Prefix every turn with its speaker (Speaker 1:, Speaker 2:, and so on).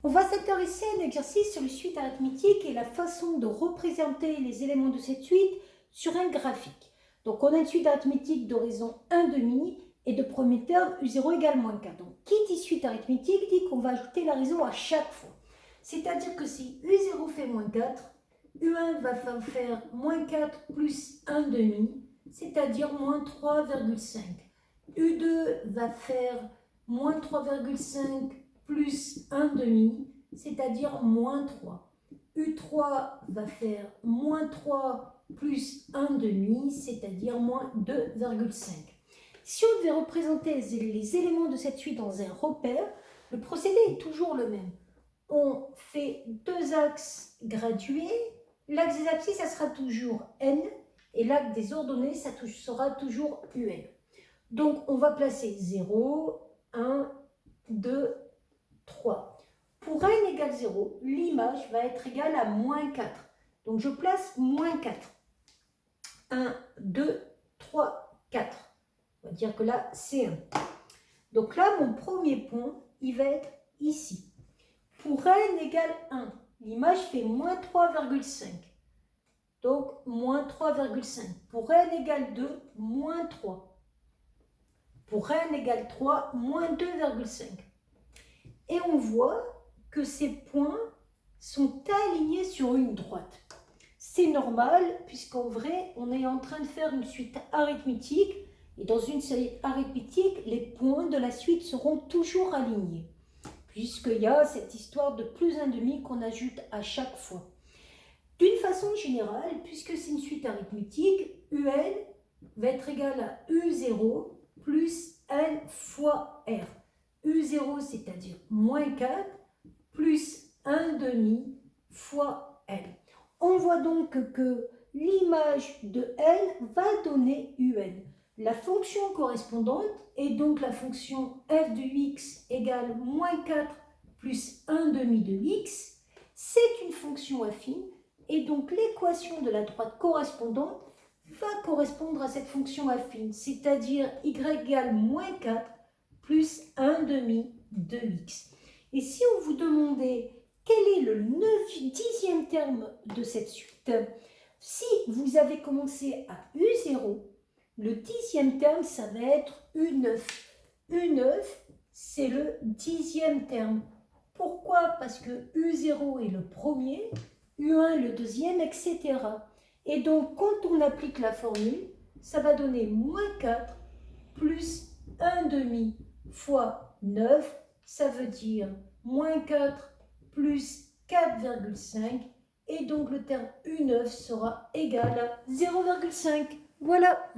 Speaker 1: On va s'intéresser à un exercice sur les suites arithmétiques et la façon de représenter les éléments de cette suite sur un graphique. Donc on a une suite arithmétique de raison 1/2 et de premier terme U0 égale moins 4. Donc qui dit suite arithmétique dit qu'on va ajouter la raison à chaque fois. C'est-à-dire que si U0 fait moins 4, U1 va faire moins 4 plus 1/2, c'est-à-dire moins 3,5. U2 va faire moins 3,5 plus 1/2, c'est-à-dire moins 3. U3 va faire moins 3 plus 1/2, c'est-à-dire moins 2,5. Si on devait représenter les éléments de cette suite dans un repère, le procédé est toujours le même. On fait deux axes gradués. L'axe des abscisses, ça sera toujours n, et l'axe des ordonnées, ça sera toujours un. Donc, on va placer 0, 1, 2, 3. Pour n égale 0, l'image va être égale à moins 4. Donc, je place moins 4. 1, 2, 3, 4. On va dire que là, c'est 1. Donc là, mon premier point, il va être ici. Pour n égale 1, l'image fait moins 3,5. Donc, moins 3,5. Pour n égale 2, moins 3. Pour n égale 3, moins 2,5. Et on voit que ces points sont alignés sur une droite. C'est normal, puisqu'en vrai, on est en train de faire une suite arithmétique. Et dans une suite arithmétique, les points de la suite seront toujours alignés, puisqu'il y a cette histoire de plus 1/2 qu'on ajoute à chaque fois. D'une façon générale, puisque c'est une suite arithmétique, UN va être égal à U0 plus N fois R. U0, c'est-à-dire moins 4, plus 1/2 fois N. On voit donc que l'image de N va donner UN. La fonction correspondante est donc la fonction f de x égale moins 4 plus 1/2 de x. C'est une fonction affine et donc l'équation de la droite correspondante va correspondre à cette fonction affine, c'est-à-dire y égale moins 4 plus 1/2 de x. Et si on vous demandait quel est le 10e terme de cette suite, si vous avez commencé à U0, le 10e terme, ça va être U9. U9, c'est le 10e terme. Pourquoi? Parce que U0 est le premier, U1 le deuxième, etc. Et donc, quand on applique la formule, ça va donner moins 4 plus 1/2 fois 9, ça veut dire moins 4 plus 4,5, et donc le terme U9 sera égal à 0,5. Voilà.